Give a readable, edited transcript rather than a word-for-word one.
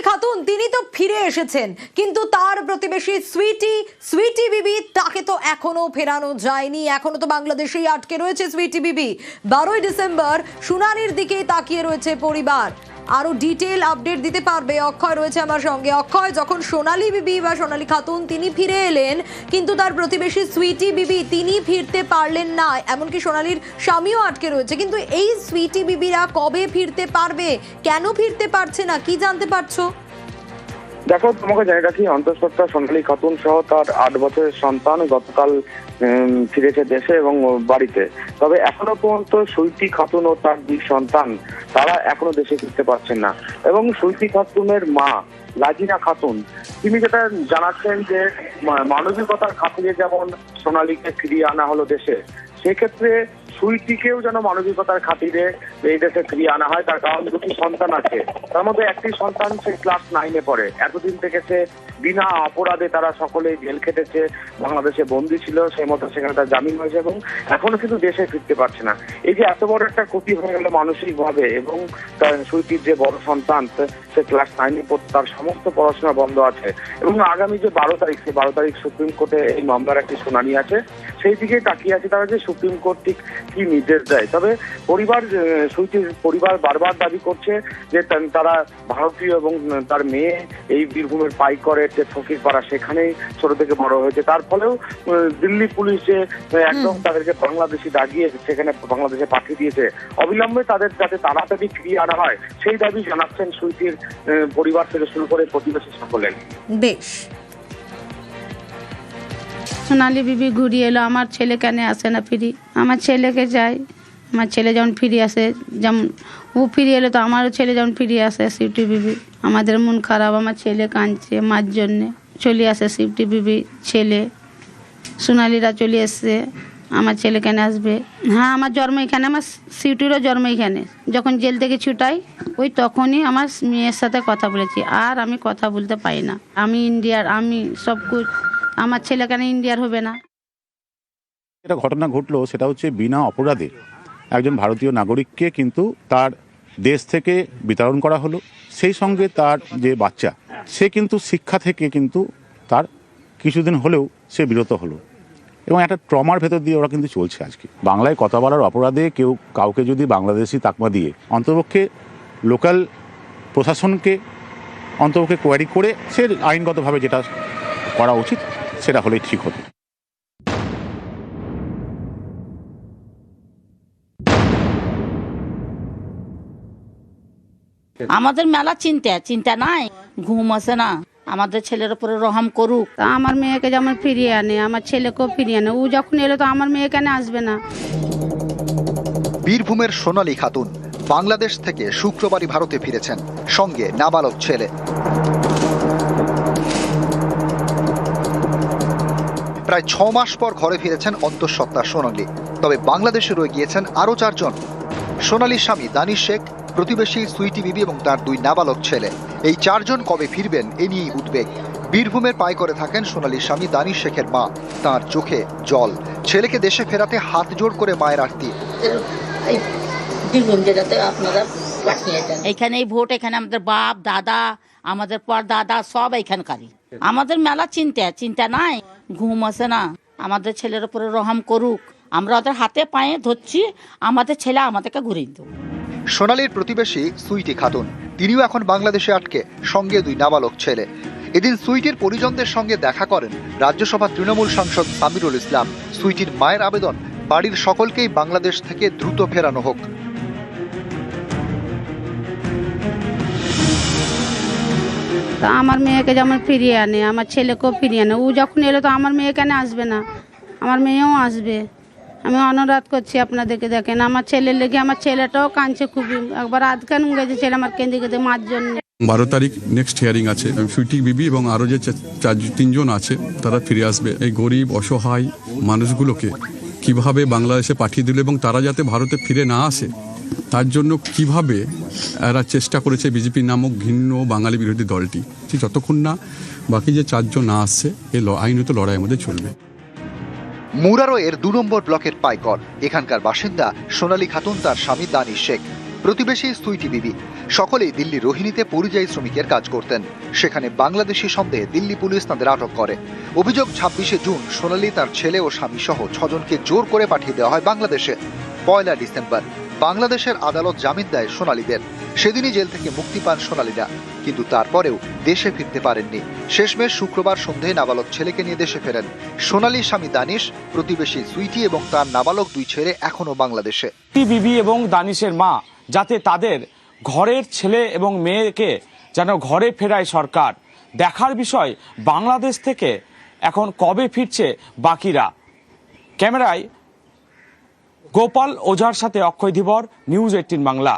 খাতুন তিনি তো ফিরে এসেছেন, কিন্তু তার প্রতিবেশী সুইটি বিবি তাকে তো এখনো ফেরানো যায়নি। এখনো তো বাংলাদেশেই আটকে রয়েছে সুইটি বিবি। 12ই ডিসেম্বর শুনানির দিকে তাকিয়ে রয়েছে পরিবার। আরো ডিটেল আপডেট দিতে পারবে অক্ষয় রয়েছে আমার সঙ্গে। অক্ষয়, যখন সোনালী বিবি বা সোনালী খাতুন তিনি ফিরে এলেন, কিন্তু তার প্রতিবেশী সুইটি বিবি তিনি ফিরতে পারলেন না, এমনকি সোনালীর স্বামীও আটকে রয়েছে। কিন্তু এই সুইটি বিবিরা কবে ফিরতে পারবে, কেন ফিরতে পারছে না, কি জানতে পারছো? দেখো, তোমাকে জানিয়ে রাখি, অন্তঃসত্ত্বা সোনালী খাতুন সহ তার 8 বছরের সন্তান গতকাল ফিরেছে দেশে এবং বাড়িতে। তবে এখনো পর্যন্ত সুইটি খাতুন ও তার 2 সন্তান তারা এখনো দেশে ফিরতে পারছেন না। এবং সুইটি খাতুনের মা লাজিনা খাতুন তিনি যেটা জানাচ্ছেন যে মানবিকতার খাতিরে যেমন সোনালীকে ফিরিয়ে আনা হলো দেশে, সেক্ষেত্রে সুইটিকেও যেন মানবিকতার খাতিরে এই দেশে ফিরিয়ে আনা হয়। তার কারণ 2টি সন্তান আছে, তার মধ্যে একটি সন্তান সে ক্লাস 9-এ পড়ে। এতদিন থেকে সে বিনা অপরাধে তারা সকলেই জেল খেটেছে, বাংলাদেশে বন্দী ছিল, সেই মতো সেখানে তার জামিন হয়েছে এবং এখনো কিন্তু দেশে ফিরতে পারছে না। এই যে এত বড় একটা ক্ষতি হয়ে গেল মানসিকভাবে, এবং তার সুইটির যে বড় সন্তান সে ক্লাস 9-এ পড়ে, তার সমস্ত পড়াশোনা বন্ধ আছে এবং আগামী যে 12 তারিখ, সেই 12 তারিখ সুপ্রিম কোর্টে এই মামলার একটি শুনানি আছে। সেই দিকে তাকিয়ে আছে তারা যে সুপ্রিম কোর্ট ঠিক কি নির্দেশ দেয়। তবে সুইটির পরিবার বারবার দাবি করছে যে তারা ভারতীয় এবং তার মেয়ে এই বীরভূমের পাইকরের যে ফকিরপাড়া সেখানেই ছোট থেকে বড় হয়েছে। তার ফলেও দিল্লি পুলিশ যে একদম তাদেরকে বাংলাদেশি দাগিয়ে সেখানে বাংলাদেশে পাঠিয়ে দিয়েছে, অবিলম্বে তাদের যাতে তাড়াতাড়ি ফিরিয়ে আনা হয় সেই দাবি জানাচ্ছেন সুইটির পরিবার থেকে শুরু করে প্রতিবেশী সকলে। বেশ, সোনালী বিবি ঘুরিয়ে এলো, আমার ছেলে কেন আসে না ফিরি? আমার ছেলেকে চাই, আমার ছেলে যেমন ফিরে আসে, যেমন ও ফিরে এলো তো আমারও ছেলে যেমন ফিরে আসে। সুইটি বিবি, আমাদের মন খারাপ, আমার ছেলে কাঁদছে মার জন্যে। চলে আসে সুইটি বিবি, ছেলে সোনালীরা চলে এসছে, আমার ছেলে কেন আসবে? হ্যাঁ, আমার জন্ম এখানে, আমার সুইটিরও জন্ম এখানে। যখন জেল থেকে ছুটাই ওই তখনই আমার মেয়ের সাথে কথা বলেছি, আর আমি কথা বলতে পারি না। আমি ইন্ডিয়ার, আমি সব কুছ, আমার ছেলে কেন ইন্ডিয়ার হবে না? এটা ঘটনা ঘটলো, সেটা হচ্ছে বিনা অপরাধে একজন ভারতীয় নাগরিককে কিন্তু তার দেশ থেকে বিতাড়ন করা হলো। সেই সঙ্গে তার যে বাচ্চা, সে কিন্তু শিক্ষা থেকে কিন্তু তার কিছুদিন হলেও সে বিরত হলো এবং একটা ট্রমার ভেতর দিয়ে ওরা কিন্তু চলছে আজকে। বাংলায় কথা বলার অপরাধে কাউকে যদি বাংলাদেশি তাকমা দিয়ে অন্তপক্ষে লোকাল প্রশাসনকে অন্তপক্ষে কোয়ারি করে সে আইনগতভাবে যেটা করা উচিত সেটা হলেই ঠিক হতো। আমাদের মেলা চিন্তা নাই, ঘুম আসে না। আমাদের ছেলের উপরে রহম করুক। আমার মেয়েকে যেমন ফিরিয়ে আনে, আমার ছেলেকেও ফিরিয়ে আনে। ও যখন এলো তো আমার মেয়ে কেন আসবে না? বীরভূমের সোনালী খাতুন বাংলাদেশ থেকে শুক্রবারই ভারতে ফিরেছেন, সঙ্গে নাবালক ছেলে। প্রায় 6 মাস পর ঘরে ফিরেছেন অন্তঃসত্ত্বা সোনালী। তবে বাংলাদেশে রয়ে গিয়েছেন আরো 4 জন। সোনালীর স্বামী দানিশ শেখ, প্রতিবেশী সুইটি বিবি এবং তার 2 নাবালক ছেলে। এই 4 জন কবে ফিরবেন এ নিয়েই উদ্বেগ। বীরভূমের পাই করে থাকেন সোনালীর স্বামী দানিশ শেখের মা, তার চোখে জল। ছেলেকে দেশে ফেরাতে হাত জোড় করে মায়ের আরতি। এইখানে ভোট, এখানে আমাদের বাপ দাদা, আমাদের পর দাদা সব এইখানকারই। আমাদের মেলা চিন্তা নাই, ঘুম আসে না। আমাদের ছেলের উপরে রহম করুক। আমরা ওদের হাতে পায়ে ধরছি, আমাদের ছেলে আমাদেরকে ঘুরিয়ে দেব। সোনালীর প্রতিবেশী সুইটি খাতুন, তিনিও এখন বাংলাদেশে আটকে, সঙ্গে 2 নাবালক ছেলে। এদিন সুইটির পরিজনদের সঙ্গে দেখা করেন রাজ্যসভা তৃণমূল সাংসদ সামিরুল ইসলাম। সুইটির মায়ের আবেদন, বাড়ির সকলকেই বাংলাদেশ থেকে দ্রুত ফেরানো হোক। তা আমার মেয়েকে যেমন ফিরিয়ে আনে, আমার ছেলেকেও ফিরিয়ে আনে। ও যখন এলো তো আমার মেয়ে কেন আসবে না? আমার মেয়েও আসবে। আমি অনুরোধ করছি আপনাদেরকে, দেখেন আমার ছেলের লেগে, আমার ছেলেটাও কাঁদছে খুবই। একবার আধখান গেছে ছেলে আমার কেঁদে মার জন্য। 12 তারিখ নেক্সট হিয়ারিং আছে। সুইটি বিবি এবং আরো যে 3 জন আছে তারা ফিরে আসবে। এই গরিব অসহায় মানুষগুলোকে কিভাবে বাংলাদেশে পাঠিয়ে দিল এবং তারা যাতে ভারতে ফিরে না আসে তার জন্য কিভাবে এরা চেষ্টা করেছে বিজেপি নামক ঘৃণ্য বাঙালি বিরোধী দলটি। যতক্ষণ না বাকি যে 4 জন না আসছে এই আইনত লড়াই আমাদের চলবে। মুরারো এর 2 নম্বর ব্লকের পাইকর, এখানকার বাসিন্দা সোনালী খাতুন, তার স্বামী দানিশ শেখ। প্রতিবেশী সুইটি বিবি সকলেই দিল্লি রোহিণীতে পরিযায়ী শ্রমিকের কাজ করতেন। সেখানে বাংলাদেশি সন্দেহে দিল্লি পুলিশ তাদের আটক করে। অভিযোগ 26শে জুন সোনালী, তার ছেলে ও স্বামী সহ 6 জনকে জোর করে পাঠিয়ে দেওয়া হয় বাংলাদেশে। 1 ডিসেম্বর বাংলাদেশের আদালত জামিন দেয় সোনালীদের। সেদিনই জেল থেকে মুক্তি পান সোনালীরা, কিন্তু তারপরেও দেশে ফিরতে পারেননি। শেষমেশ শুক্রবার সন্ধ্যায় নাবালক ছেলেকে নিয়ে দেশে ফেরেন সোনালীর স্বামী দানিশ, প্রতিবেশী সুইটি এবং তার নাবালক 2 ছেলে এখনো বাংলাদেশে। বিবি এবং দানিশের মা যাতে তাদের ঘরের ছেলে এবং মেয়েকে যেন ঘরে ফেরায় সরকার, দেখার বিষয় বাংলাদেশ থেকে এখন কবে ফিরছে বাকিরা। ক্যামেরায় গোপাল ওঝার সাথে অক্ষয় ধীবর, নিউজ 18 বাংলা।